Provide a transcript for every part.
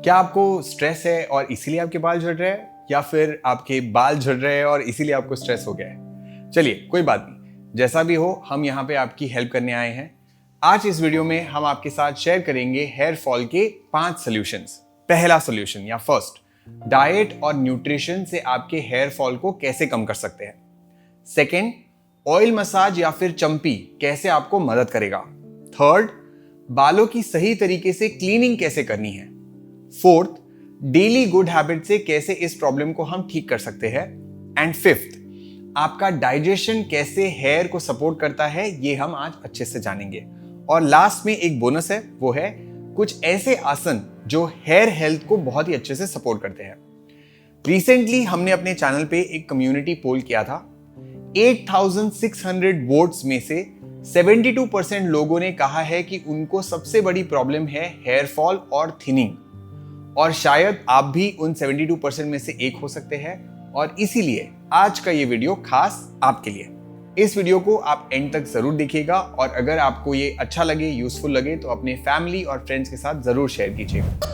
क्या आपको स्ट्रेस है और इसीलिए आपके बाल झड़ रहे हैं, या फिर आपके बाल झड़ रहे हैं और इसीलिए आपको स्ट्रेस हो गया है? चलिए कोई बात नहीं, जैसा भी हो हम यहाँ पे आपकी हेल्प करने आए हैं। आज इस वीडियो में हम आपके साथ शेयर करेंगे हेयर फॉल के 5 सॉल्यूशंस। पहला सॉल्यूशन या फर्स्ट, डाइट और न्यूट्रिशन से आपके हेयर फॉल को कैसे कम कर सकते हैं। सेकेंड, ऑयल मसाज या फिर चम्पी कैसे आपको मदद करेगा। थर्ड, बालों की सही तरीके से क्लीनिंग कैसे करनी है। फोर्थ, डेली गुड हैबिट से कैसे इस प्रॉब्लम को हम ठीक कर सकते हैं। एंड फिफ्थ, आपका डाइजेशन कैसे हेयर को सपोर्ट करता है, ये हम आज अच्छे से जानेंगे। और लास्ट में एक बोनस है, वो है कुछ ऐसे आसन जो हेयर हेल्थ को बहुत ही अच्छे से सपोर्ट करते हैं। रिसेंटली हमने अपने चैनल पे एक कम्युनिटी पोल किया था। 8600 वोट्स में से 72% लोगों ने कहा है कि उनको सबसे बड़ी प्रॉब्लम है हेयर फॉल और थिनिंग, और शायद आप भी उन 72% में से एक हो सकते हैं। और इसीलिए आज का ये वीडियो खास आपके लिए। इस वीडियो को आप एंड तक जरूर देखिएगा, और अगर आपको ये अच्छा लगे, यूजफुल लगे, तो अपने फैमिली और फ्रेंड्स के साथ जरूर शेयर कीजिएगा।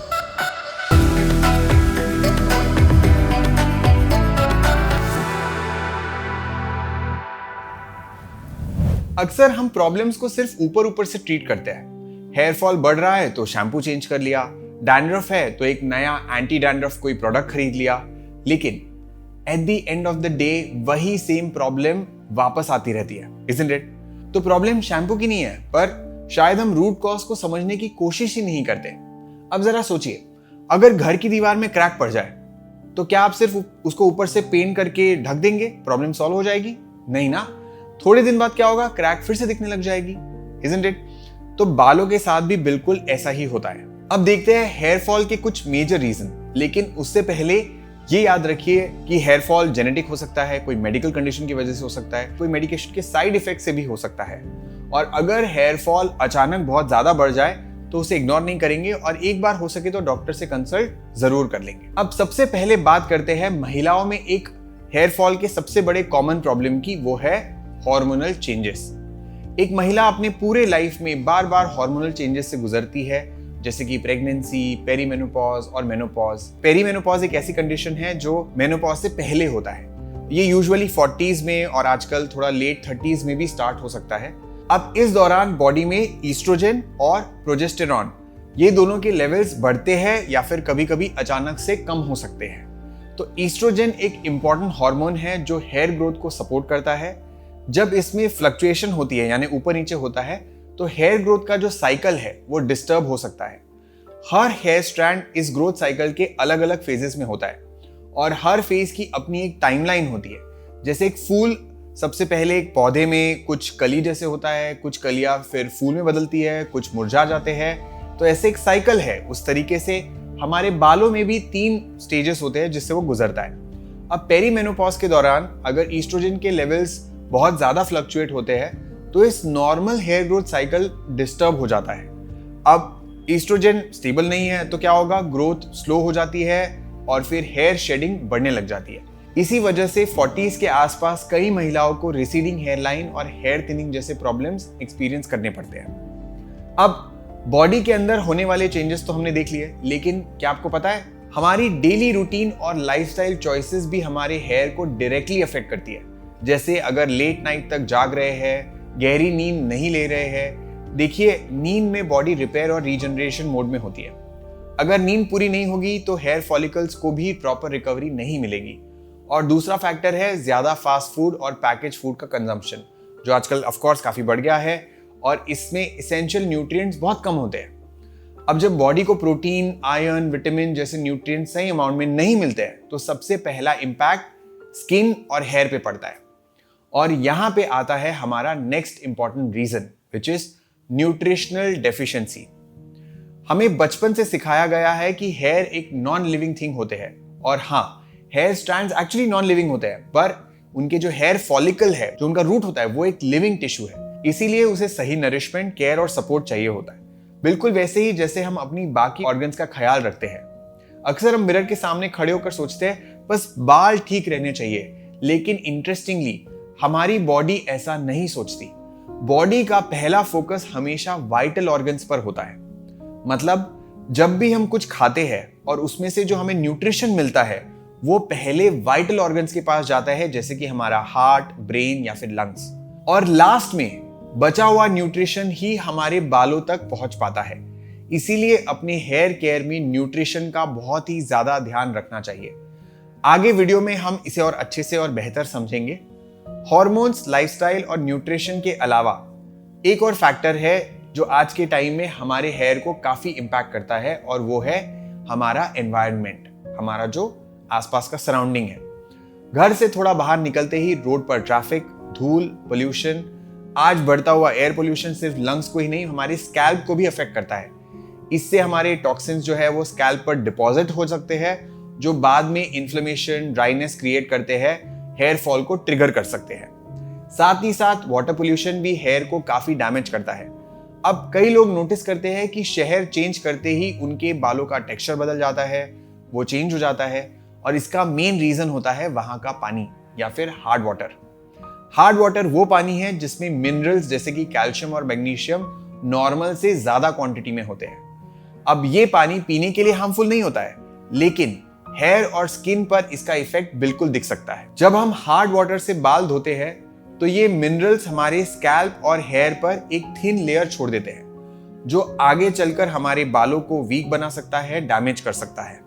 अक्सर हम प्रॉब्लम्स को सिर्फ ऊपर ऊपर से ट्रीट करते हैं। हेयर फॉल बढ़ रहा है तो शैम्पू चेंज कर लिया, डैंड्रफ है तो एक नया एंटी डैंड्रफ कोई प्रोडक्ट खरीद लिया, लेकिन at the end of the day वही सेम प्रॉब्लम वापस आती रहती है, इज़न्ट इट? तो प्रॉब्लम शैम्पू की नहीं है, पर शायद हम रूट कॉज को समझने की कोशिश ही नहीं करते। अब जरा सोचिए, अगर घर की दीवार में क्रैक पड़ जाए तो क्या आप सिर्फ उसको ऊपर से पेंट करके ढक देंगे, प्रॉब्लम सॉल्व हो जाएगी? नहीं ना। थोड़े दिन बाद क्या होगा, क्रैक फिर से दिखने लग जाएगी, इज़न्ट इट? तो बालों के साथ भी बिल्कुल ऐसा ही होता है। अब देखते हैं हेयर फॉल के कुछ मेजर रीजन, लेकिन उससे पहले ये याद रखिए कि हेयर फॉल जेनेटिक हो सकता है, कोई मेडिकल कंडीशन की वजह से हो सकता है, कोई मेडिकेशन के साइड इफेक्ट से भी हो सकता है। और अगर हेयर फॉल अचानक बहुत ज्यादा बढ़ जाए तो उसे इग्नोर नहीं करेंगे, और एक बार हो सके तो डॉक्टर से कंसल्ट जरूर कर लेंगे। अब सबसे पहले बात करते हैं महिलाओं में एक हेयर फॉल के सबसे बड़े कॉमन प्रॉब्लम की, वो है हार्मोनल चेंजेस। एक महिला अपने पूरे लाइफ में बार बार हार्मोनल चेंजेस से गुजरती है, जैसे कि प्रेगनेंसी, पेरीमेनोपॉज और मेनोपॉज। पेरीमेनोपॉज एक ऐसी कंडीशन है जो मेनोपॉज से पहले होता है। ये यूजुअली 40s में और आजकल थोड़ा लेट 30s में भी स्टार्ट हो सकता है। अब इस दौरान बॉडी में ईस्ट्रोजन और प्रोजेस्टेरॉन, ये दोनों के लेवल्स बढ़ते हैं या फिर कभी कभी अचानक से कम हो सकते हैं। तो ईस्ट्रोजन एक इंपॉर्टेंट हार्मोन है जो हेयर ग्रोथ को सपोर्ट करता है। जब इसमें फ्लक्चुएशन होती है, यानी ऊपर नीचे होता है, तो हेयर ग्रोथ का जो साइकिल है वो डिस्टर्ब हो सकता है। हर हेयर स्ट्रैंड इस ग्रोथ साइकिल के अलग अलग फेजेस में होता है, और हर फेज की अपनी एक टाइमलाइन होती है। जैसे एक फूल सबसे पहले एक पौधे में कुछ कली जैसे होता है, कुछ कलियां फिर फूल में बदलती है, कुछ मुरझा जाते हैं, तो ऐसे एक साइकिल है। उस तरीके से हमारे बालों में भी 3 स्टेजेस होते हैं जिससे वो गुजरता है। अब पेरीमेनोपॉज के दौरान अगर ईस्ट्रोजन के लेवल्स बहुत ज्यादा फ्लक्चुएट होते हैं तो इस normal hair growth cycle disturb हो जाता है। अब ईस्ट्रोजन स्टेबल नहीं है तो क्या होगा, ग्रोथ स्लो हो जाती है और फिर हेयर शेडिंग बढ़ने लग जाती है। इसी वजह से 40s के आसपास कई महिलाओं को रिसीडिंग हेयरलाइन और हेयर थिनिंग जैसे प्रॉब्लम्स एक्सपीरियंस करने पड़ते हैं। अब बॉडी के अंदर होने वाले चेंजेस तो हमने देख लिए, लेकिन क्या आपको पता है हमारी डेली रूटीन और लाइफस्टाइल चॉइसेस भी हमारे हेयर को डायरेक्टली अफेक्ट करती है। जैसे अगर लेट नाइट तक जाग रहे हैं, गहरी नींद नहीं ले रहे हैं। देखिए, नींद में बॉडी रिपेयर और रीजनरेशन मोड में होती है। अगर नींद पूरी नहीं होगी तो हेयर फॉलिकल्स को भी प्रॉपर रिकवरी नहीं मिलेगी। और दूसरा फैक्टर है ज्यादा फास्ट फूड और पैकेज फूड का कंजम्पशन, जो आजकल ऑफ कोर्स काफी बढ़ गया है, और इसमें एसेंशियल न्यूट्रिएंट्स बहुत कम होते हैं। अब जब बॉडी को प्रोटीन, आयरन, विटामिन जैसे न्यूट्रिएंट्स सही अमाउंट में नहीं मिलते हैं तो सबसे पहला इंपैक्ट स्किन और हेयर पे पड़ता है। और यहां पे आता है हमारा next important reason, which is nutritional deficiency. हमें बचपन से सिखाया गया है कि हेयर एक नॉन लिविंग थिंग होते हैं, और हाँ, hair strands actually non living होते हैं, पर उनके जो हेयर फॉलिकल है, जो उनका रूट होता है, वो एक लिविंग टिश्यू है। इसीलिए उसे सही नरिशमेंट, केयर और सपोर्ट चाहिए होता है, बिल्कुल वैसे ही जैसे हम अपनी बाकी ऑर्गन्स का ख्याल रखते हैं। अक्सर हम मिरर के सामने खड़े होकर सोचते हैं बस बाल ठीक रहने चाहिए, लेकिन इंटरेस्टिंगली हमारी बॉडी ऐसा नहीं सोचती। बॉडी का पहला फोकस हमेशा वाइटल ऑर्गन्स पर होता है। मतलब जब भी हम कुछ खाते हैं और उसमें से जो हमें न्यूट्रिशन मिलता है वो पहले वाइटल ऑर्गन्स के पास जाता है, जैसे कि हमारा हार्ट, ब्रेन या फिर लंग्स, और लास्ट में बचा हुआ न्यूट्रिशन ही हमारे बालों तक पहुंच पाता है। इसीलिए अपने हेयर केयर में न्यूट्रिशन का बहुत ही ज्यादा ध्यान रखना चाहिए। आगे वीडियो में हम इसे और अच्छे से और बेहतर समझेंगे। हॉर्मोन्स, लाइफस्टाइल और न्यूट्रिशन के अलावा एक और फैक्टर है जो आज के टाइम में हमारे हेयर को काफी इंपैक्ट करता है, और वो है हमारा एनवायरनमेंट, हमारा जो आसपास का सराउंडिंग है। घर से थोड़ा बाहर निकलते ही रोड पर ट्रैफिक, धूल, पोल्यूशन, आज बढ़ता हुआ एयर पोल्यूशन सिर्फ लंग्स को ही नहीं हमारे स्कैल्प को भी अफेक्ट करता है। इससे हमारे टॉक्सिन्स जो है वो स्कैल्प पर डिपॉजिट हो सकते हैं, जो बाद में इन्फ्लेमेशन, ड्राइनेस क्रिएट करते हैं, हेयर फॉल को ट्रिगर कर सकते हैं। साथ ही साथ वाटर पोल्यूशन भी हेयर को काफी डैमेज करता है। अब कई लोग नोटिस करते हैं कि शहर चेंज करते ही उनके बालों का टेक्सचर बदल जाता है, वो चेंज हो जाता है, और इसका मेन रीजन होता है वहां का पानी या फिर हार्ड वाटर। हार्ड वाटर वो पानी है जिसमें मिनरल्स जैसे कि कैल्शियम और मैग्नीशियम नॉर्मल से ज्यादा क्वांटिटी में होते हैं। अब ये पानी पीने के लिए हार्मफुल नहीं होता है, लेकिन हेयर और स्किन पर इसका इफेक्ट बिल्कुल दिख सकता है। जब हम हार्ड वाटर से बाल धोते हैं तो ये मिनरल्स हमारे स्कैल्प और हेयर पर एक थिन लेयर छोड़ देते हैं, जो आगे चलकर हमारे बालों को वीक बना सकता है, डैमेज कर सकता है।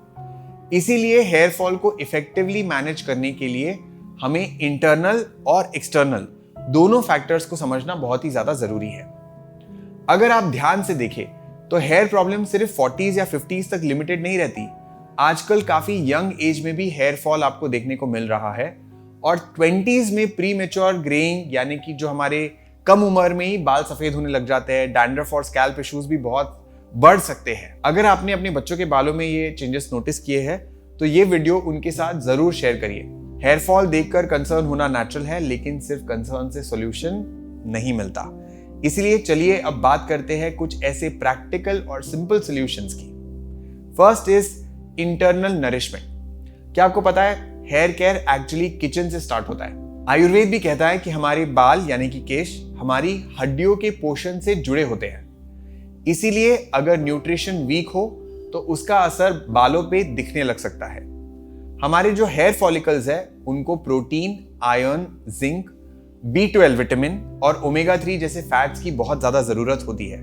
इसीलिए हेयर फॉल को इफेक्टिवली मैनेज करने के लिए हमें इंटरनल और एक्सटर्नल दोनों फैक्टर्स को समझना बहुत ही ज्यादा जरूरी है। अगर आप ध्यान से देखें तो हेयर प्रॉब्लम सिर्फ 40s या 50s तक लिमिटेड नहीं रहती। आजकल काफी यंग एज में भी हेयर फॉल आपको देखने को मिल रहा है, और 20s में प्री मेच्योर ग्रेइंग, यानी कि जो हमारे कम उम्र में ही बाल सफेद होने लग जाते हैं, डैंड्रफ और स्कैल्प इश्यूज भी बहुत बढ़ सकते हैं। अगर आपने अपने बच्चों के बालों में ये चेंजेस नोटिस किए हैं तो ये वीडियो उनके साथ जरूर शेयर करिए। हेयर फॉल देखकर कंसर्न होना नेचुरल है, लेकिन सिर्फ कंसर्न से सॉल्यूशन नहीं मिलता। इसलिए चलिए अब बात करते हैं कुछ ऐसे प्रैक्टिकल और सिंपल सॉल्यूशंस की। First is internal nourishment. क्या आपको पता है हेयर केयर एक्चुअली किचन से स्टार्ट होता है। आयुर्वेद भी कहता है कि हमारे बाल यानी कि केश हमारी हड्डियों के पोषण से जुड़े होते हैं। इसीलिए अगर न्यूट्रिशन वीक हो तो उसका असर बालों पे दिखने लग सकता है। हमारे जो हेयर फॉलिकल्स है उनको protein, iron, zinc, B12 vitamin और ओमेगा 3 जैसे फैट्स की बहुत ज्यादा जरूरत होती है।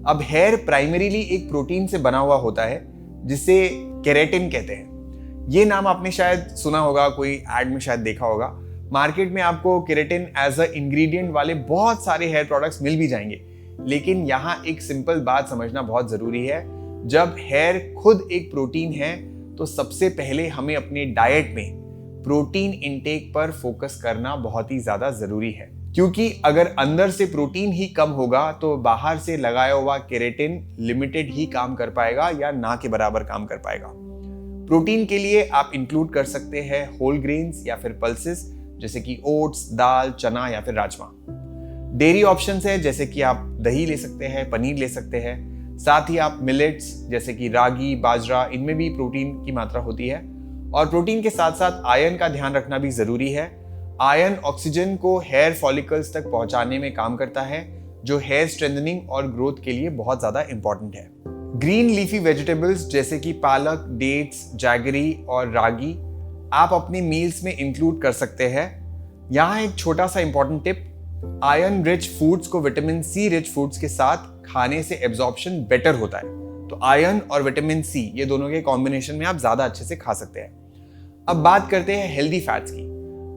अब हेयर प्राइमरीली एक प्रोटीन से बना हुआ होता है जिसे केराटिन कहते हैं। ये नाम आपने शायद सुना होगा, कोई एड में शायद देखा होगा। मार्केट में आपको केराटिन एज अ इंग्रेडिएंट वाले बहुत सारे हेयर प्रोडक्ट्स मिल भी जाएंगे, लेकिन यहाँ एक सिंपल बात समझना बहुत जरूरी है। जब हेयर खुद एक प्रोटीन है तो सबसे पहले हमें अपने डाइट में प्रोटीन इंटेक पर फोकस करना बहुत ही ज्यादा जरूरी है, क्योंकि अगर अंदर से प्रोटीन ही कम होगा तो बाहर से लगाया हुआ केराटिन लिमिटेड ही काम कर पाएगा या ना के बराबर काम कर पाएगा। प्रोटीन के लिए आप इंक्लूड कर सकते हैं होल ग्रेन्स या फिर पल्सेस जैसे कि ओट्स, दाल, चना या फिर राजमा। डेयरी ऑप्शंस है जैसे कि आप दही ले सकते हैं, पनीर ले सकते हैं। साथ ही आप मिलेट्स जैसे कि रागी, बाजरा, इनमें भी प्रोटीन की मात्रा होती है। और प्रोटीन के साथ साथ आयरन का ध्यान रखना भी जरूरी है। आयरन ऑक्सीजन को हेयर फॉलिकल्स तक पहुंचाने में काम करता है, जो हेयर स्ट्रेंथनिंग और ग्रोथ के लिए बहुत ज्यादा इंपॉर्टेंट है। ग्रीन लीफी वेजिटेबल्स जैसे कि पालक, डेट्स, जैगरी और रागी आप अपनी मील्स में इंक्लूड कर सकते हैं। यहाँ एक छोटा सा important tip, iron rich foods को विटामिन सी रिच फूड्स के साथ खाने से एब्जॉर्प्शन बेटर होता है। तो आयरन और विटामिन सी ये दोनों के कॉम्बिनेशन में आप ज्यादा अच्छे से खा सकते हैं। अब बात करते हैं हेल्दी फैट्स की।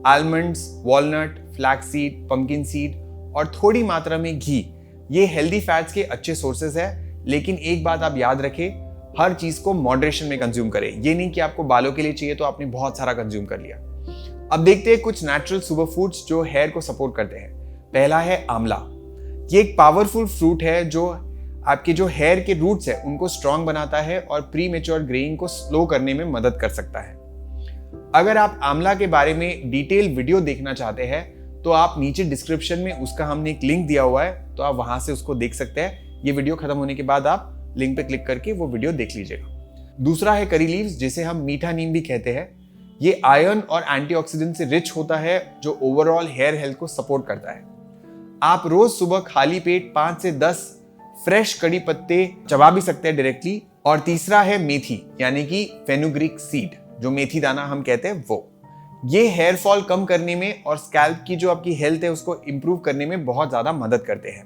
Almonds, walnut, flax seed, pumpkin seed और थोड़ी मात्रा में घी, ये हेल्दी फैट्स के अच्छे सोर्सेज है। लेकिन एक बात आप याद रखें, हर चीज को मॉडरेशन में कंज्यूम करें। ये नहीं कि आपको बालों के लिए चाहिए तो आपने बहुत सारा कंज्यूम कर लिया। अब देखते हैं कुछ नेचुरल सुपर फूड्स जो हेयर को सपोर्ट करते हैं। पहला है आंवला। ये एक पावरफुल फ्रूट है जो आपके जो हेयर के रूट्स है उनको स्ट्रॉन्ग बनाता है और प्री मेच्योर ग्रेइंग को स्लो करने में मदद कर सकता है। अगर आप आंवला के बारे में डिटेल वीडियो देखना चाहते हैं तो आप नीचे डिस्क्रिप्शन में उसका हमने एक लिंक दिया हुआ है, तो आप वहां से उसको देख सकते हैं। ये वीडियो खत्म होने के बाद आप लिंक पे क्लिक करके वो वीडियो देख लीजिएगा। दूसरा है करी लीव्स, जिसे हम मीठा नीम भी कहते हैं। ये आयरन और एंटीऑक्सीडेंट से रिच होता है जो ओवरऑल हेयर हेल्थ को सपोर्ट करता है। आप रोज सुबह खाली पेट 5 से 10 फ्रेश कड़ी पत्ते चबा भी सकते हैं डायरेक्टली, और तीसरा है मेथी यानी कि फेनुग्रीक सीड, जो मेथी दाना हम कहते हैं वो। ये हेयर फॉल कम करने में और स्कैल्प की जो आपकी हेल्थ है उसको इंप्रूव करने में बहुत ज्यादा मदद करते हैं।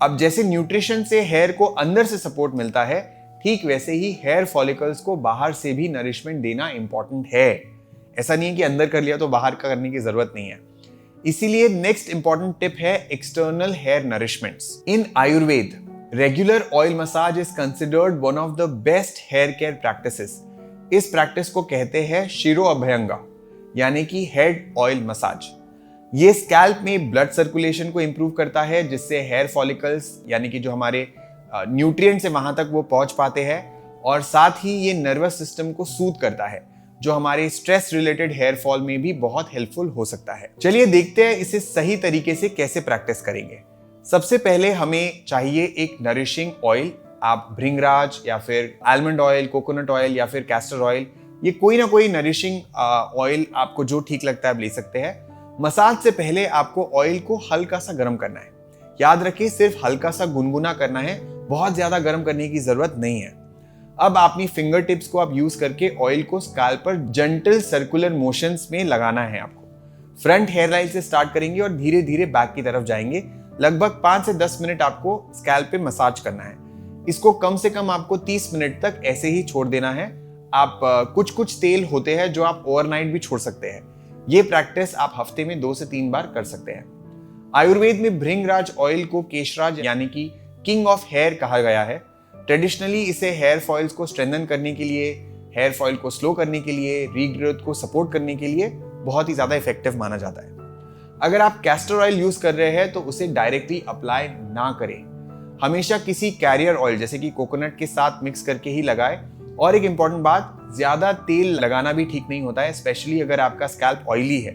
अब जैसे न्यूट्रिशन से हेयर को अंदर से सपोर्ट मिलता है, ठीक वैसे ही हेयर फॉलिकल्स को बाहर से भी नरिशमेंट देना इंपॉर्टेंट है। ऐसा नहीं है कि अंदर कर लिया तो बाहर का करने की जरूरत नहीं है। इसीलिए नेक्स्ट इंपॉर्टेंट टिप है external hair nourishments. In Ayurveda regular oil massage is considered one of the best hair care practices. इस प्रैक्टिस को कहते हैं शिरो अभ्यंगा यानी कि हेड ऑयल मसाज। ये स्कैल्प में ब्लड सर्कुलेशन को इंप्रूव करता है, जिससे हेयर फॉलिकल्स यानी कि जो हमारे न्यूट्रिएंट्स है वहां तक वो पहुंच पाते हैं, और साथ ही ये नर्वस सिस्टम को सूद करता है, जो हमारे स्ट्रेस रिलेटेड हेयर फॉल में भी बहुत हेल्पफुल हो सकता है। चलिए देखते हैं इसे सही तरीके से कैसे प्रैक्टिस करेंगे। सबसे पहले हमें चाहिए एक नरिशिंग ऑयल। आप भृंगराज या फिर आलमंड ऑयल, कोकोनट ऑयल या फिर कैस्टर ऑयल, ये कोई ना कोई नरिशिंग ऑयल आपको जो ठीक लगता है आप ले सकते हैं। मसाज से पहले आपको ऑयल को हल्का सा गर्म करना है। याद रखिए सिर्फ हल्का सा गुनगुना करना है, बहुत ज्यादा गर्म करने की जरूरत नहीं है। अब अपनी फिंगर टिप्स को आप यूज करके ऑयल को स्कैल्प पर जेंटल सर्कुलर मोशंस में लगाना है आपको। फ्रंट हेयर लाइन से स्टार्ट करेंगे और धीरे धीरे बैक की तरफ जाएंगे। लगभग 5 से 10 मिनट आपको स्कैल्प पे मसाज करना है। इसको कम से कम आपको 30 मिनट तक ऐसे ही छोड़ देना है। आप कुछ तेल होते हैं जो आप ओवरनाइट भी छोड़ सकते हैं। ये प्रैक्टिस आप हफ्ते में 2 से 3 बार कर सकते हैं। आयुर्वेद में भृंगराज ऑयल को केशराज यानी कि किंग ऑफ हेयर कहा गया है। ट्रेडिशनली इसे हेयर फॉइल्स को स्ट्रेंथन करने के लिए, हेयर फॉइल को स्लो करने के लिए, रीग्रोथ को सपोर्ट करने के लिए बहुत ही ज्यादा इफेक्टिव माना जाता है। अगर आप कैस्टर ऑयल यूज कर रहे हैं तो उसे डायरेक्टली अप्लाई ना करें। हमेशा किसी कैरियर ऑयल जैसे कि कोकोनट के साथ मिक्स करके ही लगाएं। और एक इंपॉर्टेंट बात, ज्यादा तेल लगाना भी ठीक नहीं होता है, स्पेशली अगर आपका स्कैल्प ऑयली है।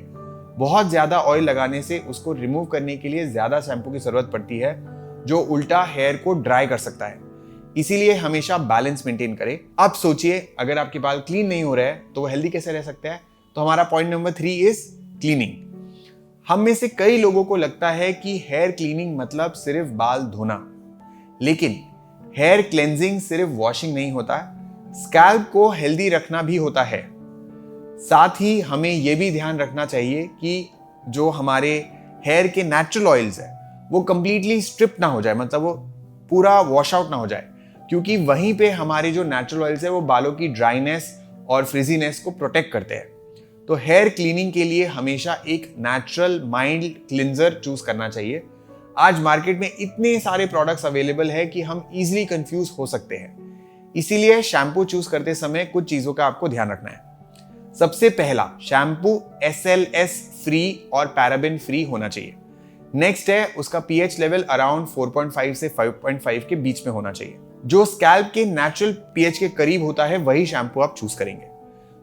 बहुत ज्यादा ऑयल लगाने से उसको रिमूव करने के लिए ज्यादा शैम्पू की जरूरत पड़ती है, जो उल्टा हेयर को ड्राई कर सकता है। इसीलिए हमेशा बैलेंस मेंटेन करें। अब सोचिए अगर आपके बाल क्लीन नहीं हो रहे हैं तो वो हेल्दी कैसे रह सकते हैं। तो हमारा पॉइंट नंबर 3 इज क्लीनिंग। हम में से कई लोगों को लगता है कि हेयर क्लीनिंग मतलब सिर्फ बाल धोना, लेकिन हेयर क्लेंजिंग सिर्फ वॉशिंग नहीं होता, स्कैल्प को हेल्दी रखना भी होता है। साथ ही हमें यह भी ध्यान रखना चाहिए कि जो हमारे हेयर के नेचुरल ऑयल्स है वो कंप्लीटली स्ट्रिप ना हो जाए, मतलब वो पूरा वॉश आउट ना हो जाए, क्योंकि वहीं पे हमारे जो नेचुरल ऑयल्स है वो बालों की ड्राइनेस और फ्रिजीनेस को प्रोटेक्ट करते हैं। तो हेयर क्लीनिंग के लिए हमेशा एक नेचुरल माइल्ड क्लिंजर चूज करना चाहिए। आज मार्केट में इतने सारे प्रोडक्ट्स अवेलेबल है कि हम इजीली कंफ्यूज हो सकते हैं। इसीलिए शैम्पू चूज करते समय कुछ चीजों का आपको ध्यान रखना है। सबसे पहला, शैम्पू SLS फ्री और पैराबेन फ्री होना चाहिए। नेक्स्ट है उसका pH लेवल अराउंड 4.5 से 5.5 के बीच में होना चाहिए। जो स्कैल्प के नेचुरल pH के करीब होता है वही शैम्पू आप चूज करेंगे।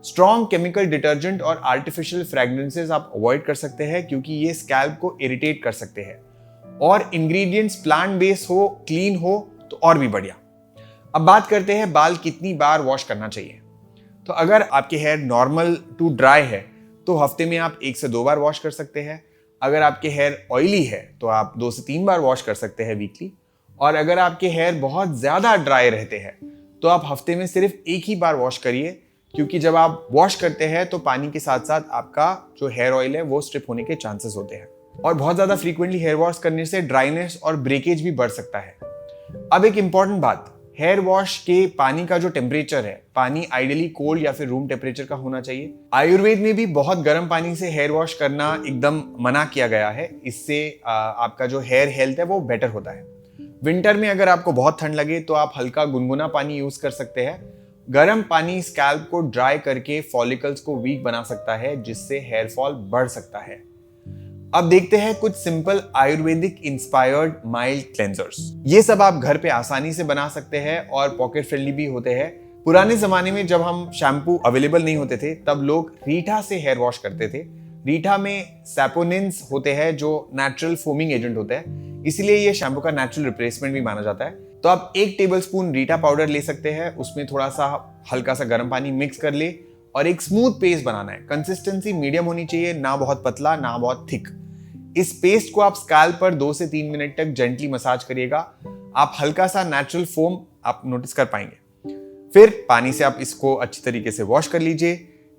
स्ट्रॉन्ग केमिकल डिटर्जेंट और आर्टिफिशियल फ्रेग्रेंसेस आप अवॉइड कर सकते हैं, क्योंकि ये स्कैल्प को इरिटेट कर सकते हैं। और इंग्रेडिएंट्स प्लांट बेस्ड हो, क्लीन हो तो और भी बढ़िया। अब बात करते हैं बाल कितनी बार वॉश करना चाहिए। तो अगर आपके हेयर नॉर्मल टू ड्राई है तो हफ्ते में आप 1 से 2 बार वॉश कर सकते हैं। अगर आपके हेयर ऑयली है तो आप 2 से 3 बार वॉश कर सकते हैं वीकली। और अगर आपके हेयर बहुत ज्यादा ड्राई रहते हैं तो आप हफ्ते में सिर्फ 1 ही बार वॉश करिए, क्योंकि जब आप वॉश करते हैं तो पानी के साथ साथ आपका जो हेयर ऑयल है वो स्ट्रिप होने के चांसेस होते हैं। और बहुत ज्यादा फ्रीक्वेंटली हेयर वॉश करने से ड्राइनेस और ब्रेकेज भी बढ़ सकता है। अब एक इंपॉर्टेंट बात, हेयर वॉश के पानी का जो टेम्परेचर है, पानी आइडियली कोल्ड या फिर रूम टेम्परेचर का होना चाहिए। आयुर्वेद में भी बहुत गर्म पानी से हेयर वॉश करना एकदम मना किया गया है। इससे आपका जो हेयर हेल्थ है वो बेटर होता है। विंटर में अगर आपको बहुत ठंड लगे तो आप हल्का गुनगुना पानी यूज कर सकते हैं। गर्म पानी स्कैल्प को ड्राई करके फॉलिकल्स को वीक बना सकता है, जिससे हेयर फॉल बढ़ सकता है। अब देखते हैं कुछ simple Ayurvedic inspired mild cleansers. ये सब आप घर पे आसानी से बना सकते हैं और पॉकेट फ्रेंडली भी होते हैं। पुराने जमाने में जब हम शैम्पू अवेलेबल नहीं होते थे तब लोग रीठा से हेयर वॉश करते थे। रीठा में सैपोनिन्स होते हैं जो नेचुरल फोमिंग एजेंट होते हैं, इसलिए ये शैम्पू का नेचुरल रिप्लेसमेंट भी माना जाता है। तो आप 1 टेबलस्पून रीठा पाउडर ले सकते हैं, उसमें थोड़ा सा हल्का सा गर्म पानी मिक्स कर ले और एक स्मूथ पेस्ट बनाना है। कंसिस्टेंसी मीडियम होनी चाहिए, ना बहुत पतला ना बहुत थिक। इस पेस्ट को आप स्कैल्प पर 2 से 3 मिनट तक जेंटली मसाज करिएगा। आप हल्का सा नेचुरल फोम आप नोटिस कर पाएंगे। फिर पानी से आप इसको अच्छी तरीके से वॉश कर लीजिए।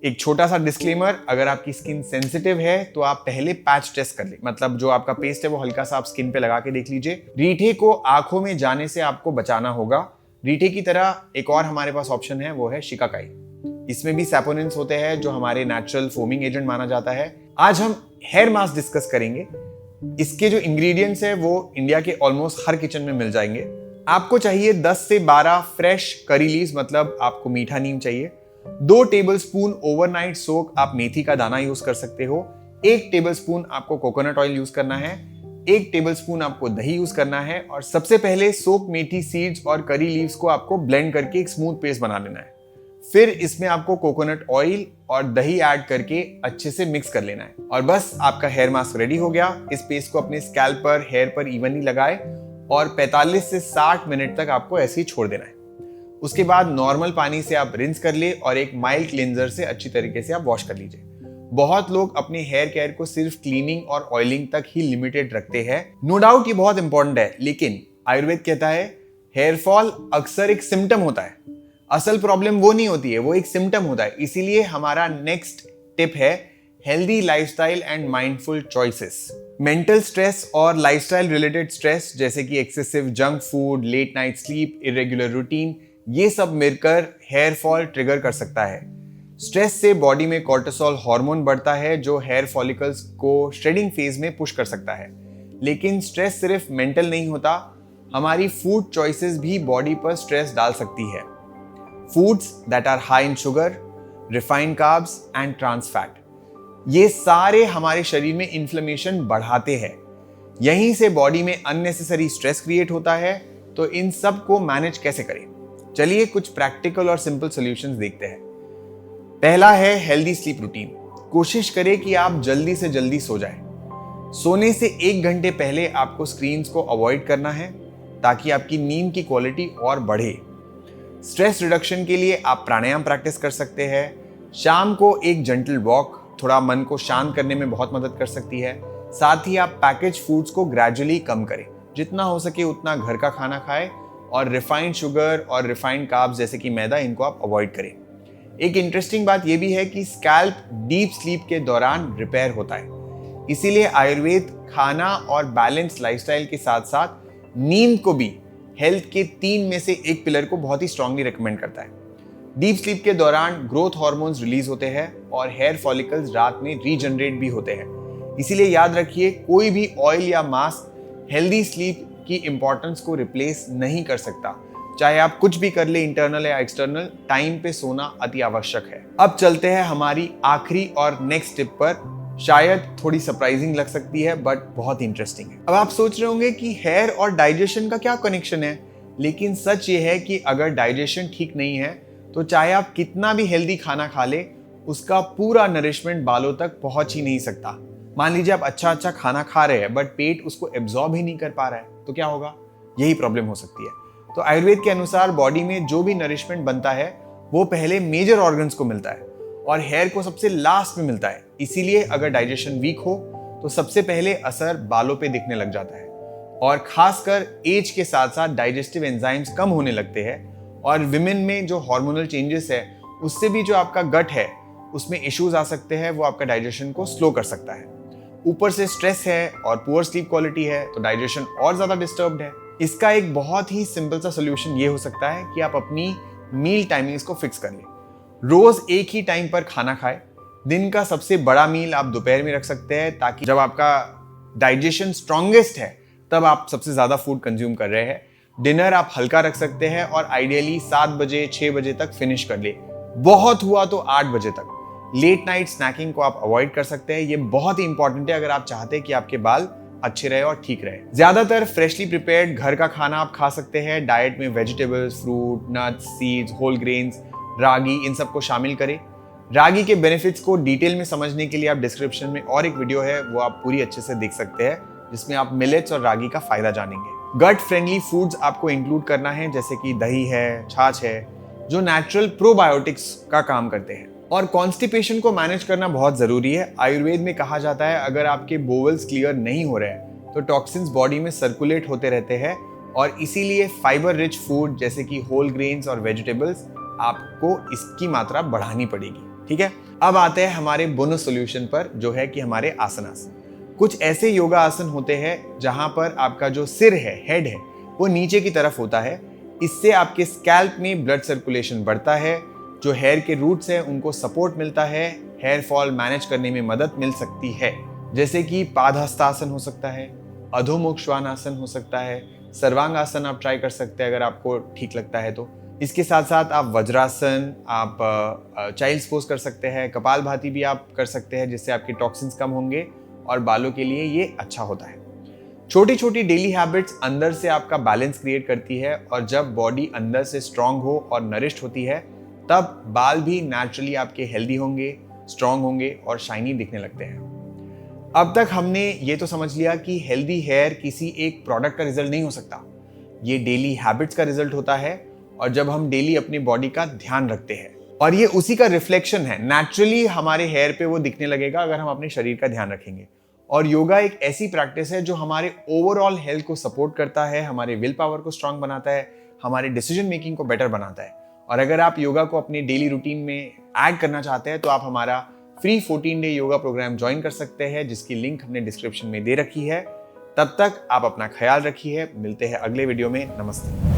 एक छोटा सा डिस्क्लेमर, अगर आपकी स्किन सेंसिटिव है तो आप पहले पैच टेस्ट कर ले, मतलब जो आपका पेस्ट है वो हल्का सा आप स्किन पे लगा के देख लीजिए। रीठे को आंखों में जाने से आपको बचाना होगा। रीठे की तरह एक और हमारे पास ऑप्शन है, वो है शिकाकाई। इसमें भी सैपोनिन्स होते हैं जो हमारे नेचुरल फोमिंग एजेंट माना जाता है। आज हम हेयर मास्क डिस्कस करेंगे। इसके जो इंग्रेडिएंट्स है वो इंडिया के ऑलमोस्ट हर किचन में मिल जाएंगे। आपको चाहिए 10 से 12 फ्रेश करी लीव्स, मतलब आपको मीठा नीम चाहिए। 2 टेबलस्पून ओवरनाइट सोक आप मेथी का दाना यूज कर सकते हो। 1 टेबलस्पून आपको कोकोनट ऑयल यूज करना है। 1 टेबलस्पून आपको दही यूज करना है। और सबसे पहले सोक मेथी सीड्स और करी लीव्स को आपको ब्लेंड करके एक स्मूथ पेस्ट बना लेना है। फिर इसमें आपको कोकोनट ऑयल और दही ऐड करके अच्छे से मिक्स कर लेना है और बस आपका हेयर मास्क रेडी हो गया। इस पेस्ट को अपने स्कैल्प पर, हेयर पर इवनली लगाए और 45 से 60 मिनट तक आपको ऐसे ही छोड़ देना है। उसके बाद नॉर्मल पानी से आप रिंस कर ले और एक माइल्ड क्लींजर से अच्छी तरीके से आप वॉश कर लीजिए। बहुत लोग अपने हेयर केयर को सिर्फ क्लीनिंग और ऑयलिंग तक ही लिमिटेड रखते हैं। नो डाउट ये बहुत इंपॉर्टेंट है, लेकिन आयुर्वेद कहता है हेयर फॉल अक्सर एक सिम्टम होता है, असल प्रॉब्लम वो नहीं होती है, वो एक सिम्टम होता है। इसीलिए हमारा नेक्स्ट टिप है healthy lifestyle and mindful choices. Mental stress और लाइफस्टाइल रिलेटेड स्ट्रेस जैसे कि excessive junk food, late night sleep, irregular routine, ये सब मिलकर हेयर फॉल ट्रिगर कर सकता है। स्ट्रेस से बॉडी में कॉर्टिसोल हार्मोन बढ़ता है जो हेयर फॉलिकल्स को शेडिंग फेज में पुश कर सकता है। लेकिन स्ट्रेस सिर्फ मेंटल नहीं होता, हमारी फूड चॉइसेस भी बॉडी पर स्ट्रेस डाल सकती है। Foods that are high in sugar, refined carbs and trans fat, ये सारे हमारे शरीर में इन्फ्लेमेशन बढ़ाते हैं। यहीं से बॉडी में अननेसेसरी स्ट्रेस क्रिएट होता है। तो इन सब को मैनेज कैसे करें, चलिए कुछ प्रैक्टिकल और सिंपल सॉल्यूशंस देखते हैं। पहला है हेल्दी स्लीप रूटीन। कोशिश करें कि आप जल्दी से जल्दी सो जाएं। सोने से 1 घंटे पहले आपको स्क्रीन्स को अवॉइड करना है ताकि आपकी नींद की क्वालिटी और बढ़े। स्ट्रेस रिडक्शन के लिए आप प्राणायाम प्रैक्टिस कर सकते हैं। शाम को एक जेंटल वॉक थोड़ा मन को शांत करने में बहुत मदद कर सकती है। साथ ही आप पैकेज फूड्स को ग्रेजुअली कम करें, जितना हो सके उतना घर का खाना खाएं और रिफाइंड शुगर और रिफाइंड कार्ब्स जैसे कि मैदा, इनको आप अवॉइड करें। एक इंटरेस्टिंग बात यह भी है कि स्कैल्प डीप स्लीप के दौरान रिपेयर होता है। इसीलिए आयुर्वेद खाना और बैलेंस लाइफस्टाइल के साथ साथ नींद को भी हेल्थ के 3 में से एक पिलर को बहुत ही स्ट्रांगली रिकमेंड करता है। डीप स्लीप के दौरान ग्रोथ हार्मोन्स रिलीज होते हैं और हेयर फॉलिकल्स रात में रीजनरेट भी होते हैं। इसीलिए याद रखिए, कोई भी ऑयल या मास्क हेल्दी स्लीप की इंपॉर्टेंस को रिप्लेस नहीं कर सकता। चाहे आप कुछ भी कर ले, इंटरनल या एक्सटर्नल, टाइम पे सोना अति आवश्यक है। अब चलते हैं हमारी आखिरी और नेक्स्ट टिप पर। शायद थोड़ी सरप्राइजिंग लग सकती है बट बहुत इंटरेस्टिंग है। अब आप सोच रहे होंगे कि हेयर और डाइजेशन का क्या कनेक्शन है, लेकिन सच ये है कि अगर डाइजेशन ठीक नहीं है तो चाहे आप कितना भी हेल्दी खाना खा ले, उसका पूरा नरिशमेंट बालों तक पहुंच ही नहीं सकता। मान लीजिए आप अच्छा खाना खा रहे हैं बट पेट उसको एब्जॉर्ब ही नहीं कर पा रहा है, तो क्या होगा? यही प्रॉब्लम हो सकती है। तो आयुर्वेद के अनुसार बॉडी में जो भी नरिशमेंट बनता है वो पहले मेजर ऑर्गन्स को मिलता है और हेयर को सबसे लास्ट में मिलता है। इसीलिए अगर डाइजेशन वीक हो तो सबसे पहले असर बालों पे दिखने लग जाता है और खासकर एज के साथ साथ डाइजेस्टिव एंजाइम्स कम होने लगते हैं और विमेन में जो हार्मोनल चेंजेस है उससे भी जो आपका गट है उसमें इश्यूज आ सकते हैं, वो आपका डाइजेशन को स्लो कर सकता है। ऊपर से स्ट्रेस है और पुअर स्लीप क्वालिटी है तो डाइजेशन और ज्यादा डिस्टर्ब्ड है। इसका एक बहुत ही सिंपल सा सोल्यूशन ये हो सकता है कि आप अपनी मील टाइमिंग्स को फिक्स कर लें। रोज एक ही टाइम पर खाना खाएं। दिन का सबसे बड़ा मील आप दोपहर में रख सकते हैं ताकि जब आपका डाइजेशन स्ट्रॉन्गेस्ट है तब आप सबसे ज्यादा फूड कंज्यूम कर रहे हैं। डिनर आप हल्का रख सकते हैं और आइडियली 7 बजे 6 बजे तक फिनिश कर ले, बहुत हुआ तो 8 बजे तक। लेट नाइट स्नैकिंग को आप अवॉइड कर सकते हैं, ये बहुत ही इंपॉर्टेंट है अगर आप चाहते हैं कि आपके बाल अच्छे रहे और ठीक रहे। ज्यादातर फ्रेशली प्रिपेयर्ड घर का खाना आप खा सकते हैं। डाइट में vegetables, fruit, nuts, seeds, whole grains, रागी, इन सबको शामिल करें। रागी के बेनिफिट्स को डिटेल में समझने के लिए आप डिस्क्रिप्शन में और एक वीडियो है, वो आप पूरी अच्छे से देख सकते हैं, जिसमें आप मिलेट्स और रागी का फायदा जानेंगे। गट फ्रेंडली फूड्स आपको इंक्लूड करना है, जैसे कि दही है, छाछ है, जो नेचुरल प्रोबायोटिक्स का काम करते हैं। और कॉन्स्टिपेशन को मैनेज करना बहुत जरूरी है। आयुर्वेद में कहा जाता है अगर आपके बोवल्स क्लियर नहीं हो रहे हैं तो टॉक्सिन्स बॉडी में सर्कुलेट होते रहते हैं और इसीलिए फाइबर रिच फूड जैसे कि होल ग्रेन्स और वेजिटेबल्स आपको इसकी मात्रा बढ़ानी पड़ेगी। ठीक है, अब आते हैं हमारे बोनस सॉल्यूशन पर, जो है कि हमारे आसनास। कुछ ऐसे योगा आसन होते हैं जहां पर आपका जो सिर है, हेड है, वो नीचे की तरफ होता है। इससे आपके स्कैल्प में ब्लड सर्कुलेशन बढ़ता है, जो हेयर के रूट्स हैं उनको सपोर्ट मिलता है, हेयर फॉल मैनेज करने में मदद मिल सकती है। जैसे कि पादहस्तासन हो सकता है, अधोमुख श्वानासन हो सकता है, सर्वांगासन आप ट्राई कर सकते हैं अगर आपको ठीक लगता है तो। इसके साथ साथ आप वज्रासन, आप चाइल्ड्स पोज कर सकते हैं, कपालभाति भी आप कर सकते हैं, जिससे आपके टॉक्सिन्स कम होंगे और बालों के लिए ये अच्छा होता है। छोटी छोटी डेली हैबिट्स अंदर से आपका बैलेंस क्रिएट करती है, और जब बॉडी अंदर से स्ट्रांग हो और नरिश्ड होती है तब बाल भी नेचुरली आपके हेल्दी होंगे, स्ट्रांग होंगे और शाइनी दिखने लगते हैं। अब तक हमने ये तो समझ लिया कि हेल्दी हेयर किसी एक प्रोडक्ट का रिजल्ट नहीं हो सकता, ये डेली हैबिट्स का रिजल्ट होता है, और जब हम डेली अपनी बॉडी का ध्यान रखते हैं, और ये उसी का रिफ्लेक्शन है। नेचुरली हमारे हेयर पे वो दिखने लगेगा अगर हम अपने शरीर का ध्यान रखेंगे। और योगा एक ऐसी प्रैक्टिस है जो हमारे ओवरऑल हेल्थ को सपोर्ट करता है, हमारे विल पावर को स्ट्रांग बनाता है, हमारे डिसीजन मेकिंग को बेटर बनाता है। और अगर आप योगा को अपनी डेली रूटीन में ऐड करना चाहते हैं तो आप हमारा free 14 day yoga program join कर सकते हैं, जिसकी लिंक हमने डिस्क्रिप्शन में दे रखी है। तब तक आप अपना ख्याल रखिए, मिलते हैं अगले वीडियो में। नमस्ते।